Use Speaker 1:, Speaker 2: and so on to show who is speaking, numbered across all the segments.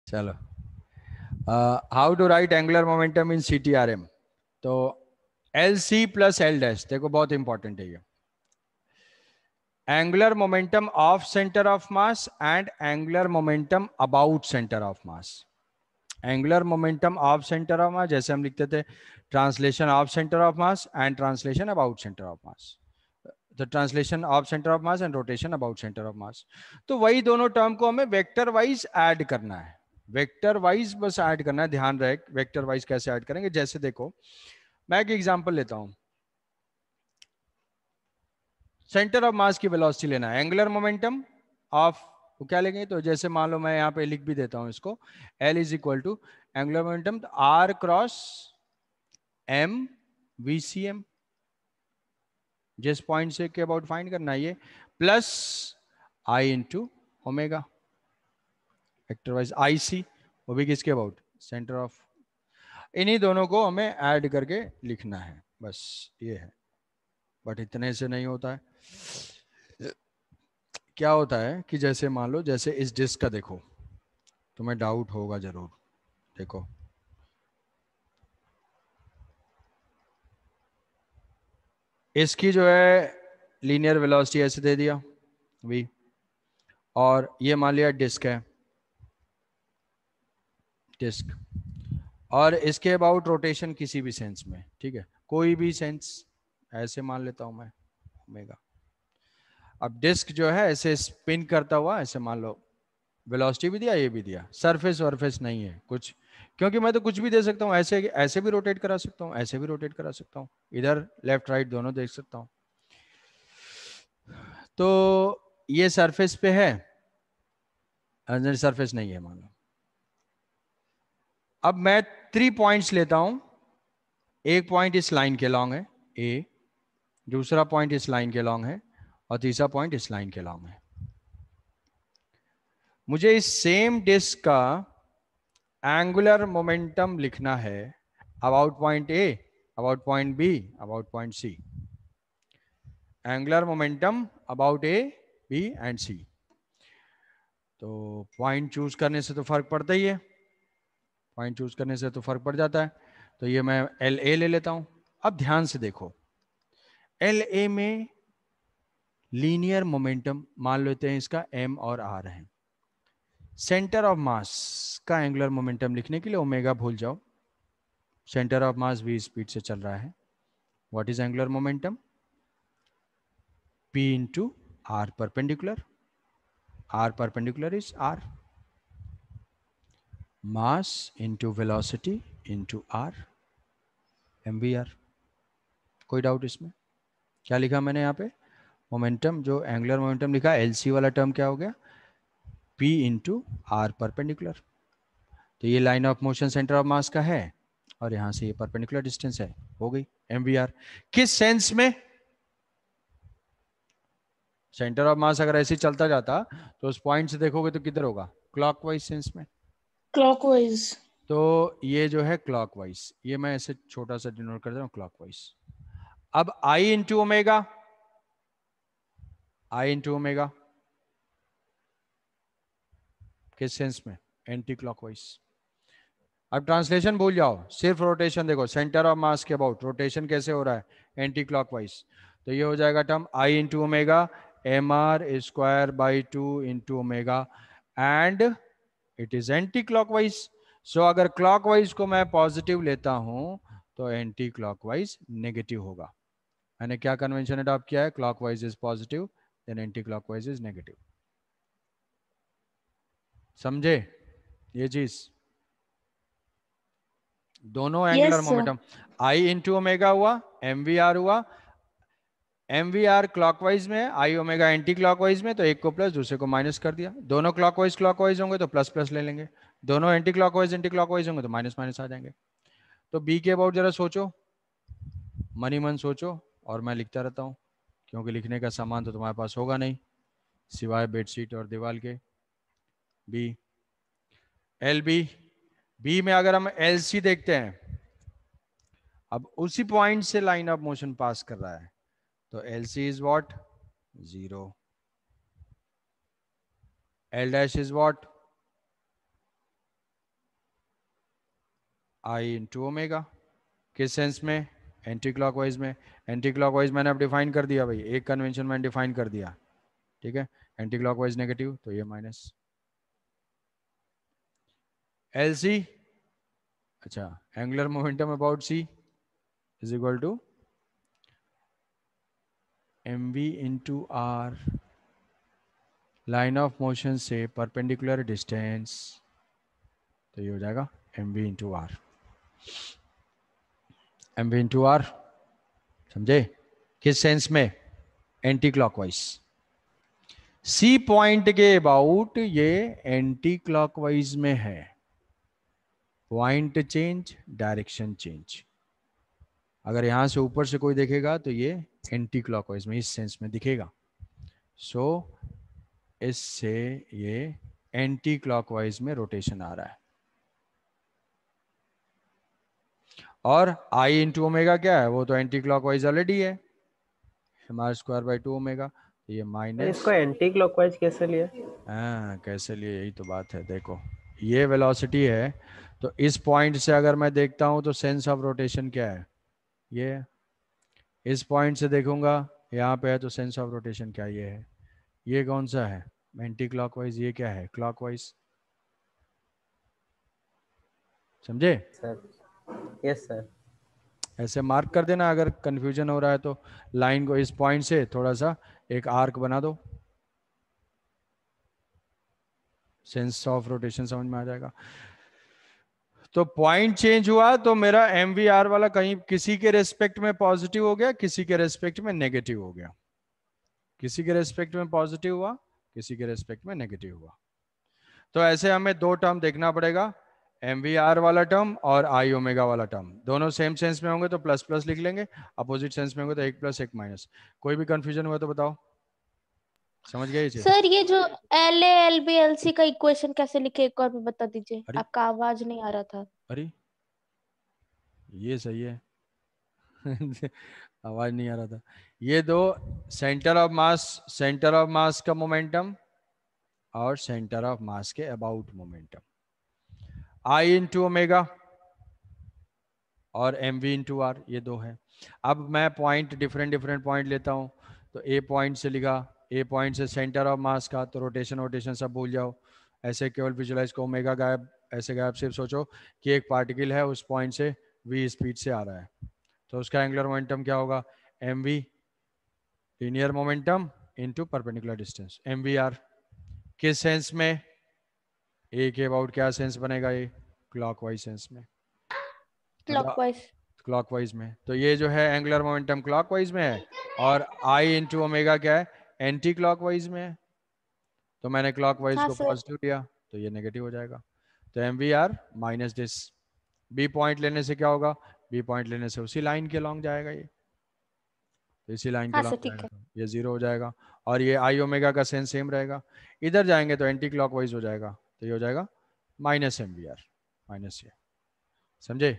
Speaker 1: चलो, how to write angular momentum in CTRM। तो LC plus L dash, देखो बहुत इंपॉर्टेंट है ये। Angular momentum of centre of mass and angular momentum about centre of mass. Angular momentum of centre of mass, जैसे हम लिखते थे translation of centre of mass and translation about centre of mass, the translation of centre of mass and rotation about centre of mass. तो वही दोनों term को हमें vector wise add करना है, वेक्टर वाइज बस ऐड करना है। ध्यान रहे वेक्टर वाइज कैसे ऐड करेंगे। जैसे देखो, मैं एक एग्जांपल लेता हूं, सेंटर ऑफ मास की वेलोसिटी लेना है, एंगुलर मोमेंटम ऑफ, वो क्या लेंगे, तो जैसे मान लो मैं यहाँ पे लिख भी देता हूं इसको, L is equal to angular momentum R cross M VCM, जिस पॉइंट से के अबाउट फाइंड करना है ये, plus I into omega, vector wise IC, वो भी किसके अबाउट, सेंटर ऑफ। इन्हीं दोनों को हमें ऐड करके लिखना है, बस ये है। बट इतने से नहीं होता है। क्या होता है कि जैसे मान लो, जैसे इस डिस्क का देखो, तुम्हें डाउट होगा जरूर। देखो इसकी जो है लीनियर वेलोसिटी ऐसे दे दिया v, और ये मान लिया डिस्क है, डिस्क, और इसके अबाउट रोटेशन किसी भी सेंस में, ठीक है, कोई भी सेंस, ऐसे मान लेता हूं मैं ओमेगा। अब डिस्क जो है ऐसे स्पिन करता हुआ, ऐसे मान लो, वेलोसिटी भी दिया, ये भी दिया, सरफेस वर्फेस नहीं है कुछ, क्योंकि मैं तो कुछ भी दे सकता हूँ, ऐसे ऐसे भी रोटेट करा सकता हूँ, ऐसे भी रोटेट करा सकता हूँ, इधर लेफ्ट राइट दोनों देख सकता हूँ। तो ये सरफेस पे है, अंदर सरफेस नहीं है मान लो। अब मैं 3 पॉइंट्स लेता हूं, एक पॉइंट इस लाइन के लॉन्ग है ए, दूसरा पॉइंट इस लाइन के लॉन्ग है, और तीसरा पॉइंट इस लाइन के लॉन्ग है। मुझे इस सेम डिस्क का एंगुलर मोमेंटम लिखना है about point A, about point B, about point C. Angular momentum about A, B and C. तो पॉइंट चूज करने से तो फर्क पड़ता ही है, पॉइंट चूज करने से तो फर्क पड़ जाता है। तो ये मैं एल ए ले लेता हूं। अब ध्यान से देखो, एल ए में लीनियर मोमेंटम मान लेते हैं इसका एम और आर है। सेंटर ऑफ मास का एंगुलर मोमेंटम लिखने के लिए ओमेगा भूल जाओ, centre of mass v speed से चल रहा है। What is angular momentum, p into R perpendicular, r perpendicular is r, mass into velocity into r, mvr। कोई डाउट इसमें? क्या लिखा मैंने यहाँ पे, मोमेंटम, जो एंगुलर मोमेंटम लिखा है LC वाला टर्म क्या हो गया, p इंटू आर परपेंडिकुलर। तो ये line of motion centre of mass का है, और यहां से ये परपेंडिकुलर डिस्टेंस है, हो गई mvr। किस सेंस में, सेंटर ऑफ मास अगर ऐसे चलता जाता तो उस पॉइंट से देखोगे तो किधर होगा, क्लॉकवाइज सेंस में।
Speaker 2: क्लॉकवाइज।
Speaker 1: तो ये जो है क्लॉकवाइज, ये मैं ऐसे छोटा सा डिनोट कर दे रहा हूं क्लॉकवाइज। अब आई इंटू ओमेगा, आई इंटू ओमेगा किस सेंस में, एंटी क्लॉकवाइज। अब ट्रांसलेशन भूल जाओ, सिर्फ रोटेशन देखो, सेंटर ऑफ मास के अबाउट रोटेशन कैसे हो रहा है, एंटी क्लॉकवाइज। तो ये हो जाएगा term I into omega M R square by 2 into omega, and it is anticlockwise. So अगर क्लॉकवाइज को मैं पॉजिटिव लेता हूं तो एंटी क्लॉकवाइज नेगेटिव होगा। मैंने क्या कन्वेंशन अडॉप्ट किया है, clockwise is positive then anti clockwise is negative. समझे ये चीज, दोनों angular
Speaker 2: yes sir.
Speaker 1: Momentum, I into omega हुआ, एम वी आर हुआ, एम वी आर क्लॉकवाइज में, आई ओमेगा एंटी क्लॉकवाइज में, तो एक को प्लस दूसरे को माइनस कर दिया। दोनों क्लॉकवाइज क्लॉकवाइज होंगे तो प्लस प्लस ले लेंगे, दोनों एंटी क्लॉकवाइज होंगे तो माइनस माइनस आ जाएंगे। तो बी के अबाउट जरा सोचो, मनी मन सोचो, और मैं लिखता रहता हूँ, क्योंकि लिखने का सामान तो तुम्हारे पास होगा नहीं सिवाय बेडशीट और दीवार के। बी, एल बी, बी में अगर हम एल सी देखते हैं, अब उसी पॉइंट से लाइन ऑफ मोशन पास कर रहा है, तो L C is what, 0, L dash is what, I into omega. किस सेंस में? एंटी क्लॉकवाइज में। एंटी क्लॉकवाइज मैंने अब डिफाइन कर दिया भाई, एक कन्वेंशन मैंने डिफाइन कर दिया, ठीक है। एंटी क्लॉकवाइज नेगेटिव, तो ये माइनस एल सी, अच्छा, angular momentum about C is equal to M V into R, line of motion से परपेंडिकुलर डिस्टेंस, तो ये हो जाएगा M V into R. M V into R, समझे? किस सेंस में? Anti clockwise. सी पॉइंट के अबाउट ये एंटी क्लॉकवाइज में है। Point change, direction change. अगर यहां से ऊपर से कोई देखेगा तो ये एंटी क्लॉकवाइज में, इस सेंस में दिखेगा। सो इससे ये एंटी क्लॉकवाइज में रोटेशन आ रहा है। और आई इंटू ओमेगा क्या है? वो तो एंटी क्लॉकवाइज ऑलरेडी है, हमारा स्क्वायर बाई टू ओमेगा, तो ये
Speaker 2: सर
Speaker 1: माइनस।
Speaker 2: इसको एंटी क्लॉकवाइज कैसे लिया?
Speaker 1: हाँ, कैसे लिए, यही तो बात है। देखो ये वेलोसिटी है, तो इस पॉइंट से अगर मैं देखता हूं तो सेंस ऑफ रोटेशन क्या है? ये है। इस पॉइंट से देखूंगा, यहाँ पे है, तो सेंस ऑफ रोटेशन क्या ये है? ये कौन सा है? Anti clockwise. ये क्या है? क्लॉकवाइज। समझे?
Speaker 2: Sir yes sir.
Speaker 1: ऐसे मार्क कर देना अगर कंफ्यूजन हो रहा है तो। लाइन को इस पॉइंट से थोड़ा सा एक आर्क बना दो, सेंस ऑफ रोटेशन समझ में आ जाएगा। तो पॉइंट चेंज हुआ तो मेरा एम वी आर वाला कहीं किसी के रेस्पेक्ट में पॉजिटिव हो गया, किसी के रेस्पेक्ट में नेगेटिव हो गया। किसी के रेस्पेक्ट में पॉजिटिव हुआ, किसी के रेस्पेक्ट में नेगेटिव हुआ। तो ऐसे हमें दो टर्म देखना पड़ेगा, एम वी आर वाला टर्म और आई ओमेगा वाला टर्म। दोनों सेम सेंस में होंगे तो प्लस प्लस लिख लेंगे, अपोजिट सेंस में होंगे तो एक प्लस एक माइनस। कोई भी कंफ्यूजन हुआ तो बताओ, समझ गए इसे?
Speaker 3: सर ये जो L A L B L C का इक्वेशन कैसे लिखे, एक और भी बता दीजिए,
Speaker 1: अरे,
Speaker 3: आपका आवाज नहीं आ रहा था।
Speaker 1: अरे ये सही है। आवाज नहीं आ रहा था। ये दो, सेंटर ऑफ मास का मोमेंटम और सेंटर ऑफ मास के about momentum, I into omega और एम वी इंटू आर, ये दो है। अब मैं पॉइंट डिफरेंट डिफरेंट पॉइंट लेता हूँ। तो ए पॉइंट से लिखा, ए पॉइंट से सेंटर ऑफ मास का, तो रोटेशन रोटेशन सब भूल जाओ, ऐसे केवल विजुलाइज को ओमेगा गायब, ऐसे गायब। सिर्फ सोचो कि एक पार्टिकल है, उस पॉइंट से वी स्पीड से आ रहा है, तो उसका एंगुलर मोमेंटम क्या होगा? M V linear momentum into perpendicular distance, M V R. किस सेंस में? ए के अबाउट क्या सेंस बनेगा? ये क्लॉकवाइज सेंस में, मतलब
Speaker 3: क्लॉकवाइज।
Speaker 1: क्लॉकवाइज में। तो ये जो है एंगुलर मोमेंटम क्लॉकवाइज में है, और आई इंटू ओमेगा क्या है? एंटी क्लॉकवाइज में है। तो मैंने क्लॉकवाइज
Speaker 3: हाँ
Speaker 1: को
Speaker 3: सर।
Speaker 1: पॉजिटिव लिया, तो ये नेगेटिव हो जाएगा। तो M V R minus this. B point लेने से क्या होगा? बी पॉइंट लेने से उसी लाइन के लॉन्ग जाएगा ये, तो इसी लाइन के
Speaker 3: हाँ सर
Speaker 1: लॉन्ग
Speaker 3: ठीक
Speaker 1: जाएगा,
Speaker 3: है।
Speaker 1: तो ये जीरो हो जाएगा। और ये आई ओमेगा का सेंस सेम रहेगा। इधर जाएंगे तो एंटी क्लॉकवाइज हो जाएगा, तो ये हो जाएगा minus M V R, minus ये। समझे?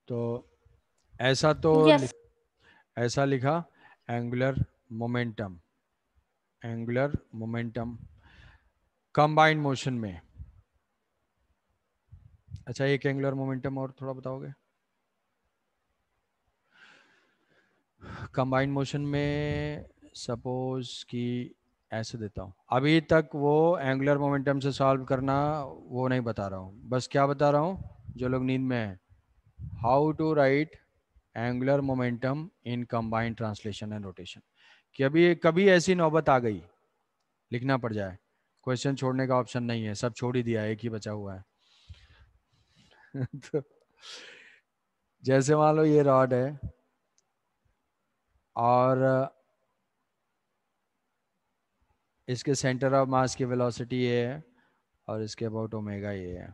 Speaker 1: तो ऐसा तो
Speaker 3: यस।
Speaker 1: ऐसा लिखा angular momentum, angular momentum combined motion में। अच्छा, एक एंगुलर मोमेंटम और थोड़ा बताओगे? कंबाइंड मोशन में सपोज कि ऐसे देता हूँ, अभी तक वो एंगुलर मोमेंटम से सॉल्व करना वो नहीं बता रहा हूँ, बस क्या बता रहा हूँ, जो लोग नींद में हैं, how to write angular momentum in combined translation and rotation. कि अभी कभी ऐसी नौबत आ गई, लिखना पड़ जाए, क्वेश्चन छोड़ने का ऑप्शन नहीं है, सब छोड़ ही दिया है, एक ही बचा हुआ है। तो जैसे मान लो ये रॉड है, और इसके सेंटर ऑफ मास की वेलोसिटी ये है, और इसके अबाउट ओमेगा ये है,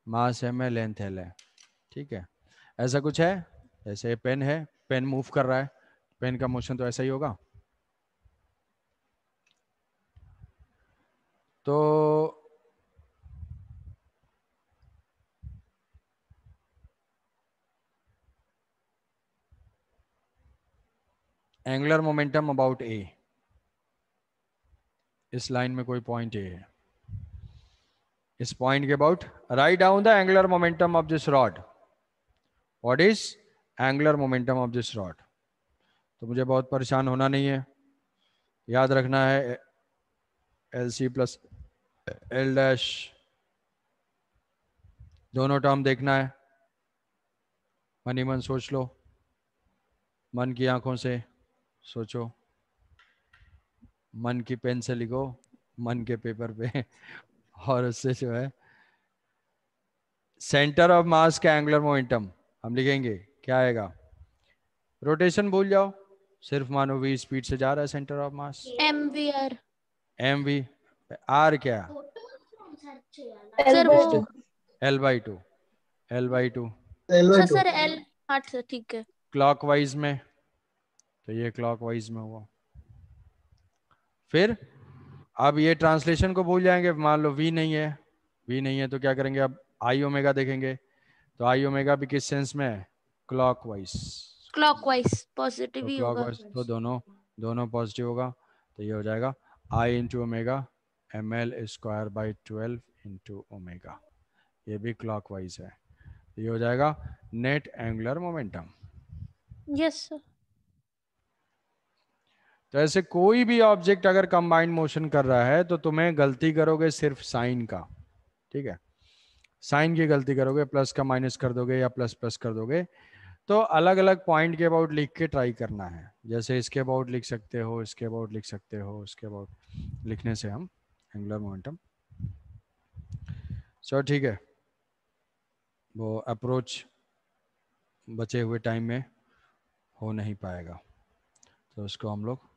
Speaker 1: मास एम है, लेंथ एल है, ठीक है। ऐसा कुछ है, जैसे पेन है, पेन मूव कर रहा है, पेन का मोशन तो ऐसा ही होगा। तो एंगुलर मोमेंटम अबाउट ए, इस लाइन में कोई पॉइंट ए है, इस पॉइंट के about write down the angular momentum of this rod. What is angular momentum of this rod? तो मुझे बहुत परेशान होना नहीं है, याद रखना है L C plus L dash, दोनों टर्म देखना है. मन ही मन सोच लो, मन की आंखों से सोचो, मन की पेन से लिखो, मन के पेपर पे और उससे जो है सेंटर ऑफ मास का एंगुलर मोमेंटम हम लिखेंगे. क्या आएगा? रोटेशन भूल जाओ, सिर्फ मानो v स्पीड से जा रहा है centre of mass.
Speaker 3: MVR
Speaker 1: M V. R क्या?
Speaker 3: सर वो
Speaker 1: L by two. L by two
Speaker 3: अच्छा सर L, हाँ सर ठीक है.
Speaker 1: क्लॉकवाइज में, तो ये क्लॉकवाइज में हुआ. फिर अब ये ट्रांसलेशन को भूल जाएंगे. मान लो वी नहीं है, वी नहीं है तो क्या करेंगे? अब आई ओमेगा देखेंगे, तो आई ओमेगा भी किस सेंस में है? क्लॉकवाइज.
Speaker 3: क्लॉकवाइज पॉजिटिव
Speaker 1: तो
Speaker 3: ही होगा.
Speaker 1: क्लॉकवाइज तो दोनों दोनों पॉजिटिव होगा. तो ये हो जाएगा I into omega M L square by 12 into omega. ये भी क्लॉकवाइज है. ये हो जाएगा net angular momentum.
Speaker 3: Yes sir.
Speaker 1: तो ऐसे कोई भी ऑब्जेक्ट अगर कंबाइंड मोशन कर रहा है तो तुम्हें गलती करोगे सिर्फ साइन का. ठीक है, साइन की गलती करोगे, प्लस का माइनस कर दोगे या प्लस प्लस कर दोगे. तो अलग अलग पॉइंट के अबाउट लिख के ट्राई करना है. जैसे इसके अबाउट लिख सकते हो, इसके अबाउट लिख सकते हो, इसके अबाउट लिखने से हम एंगुलर मोमेंटम. चलो ठीक है, वो अप्रोच बचे हुए टाइम में हो नहीं पाएगा, तो उसको हम लोग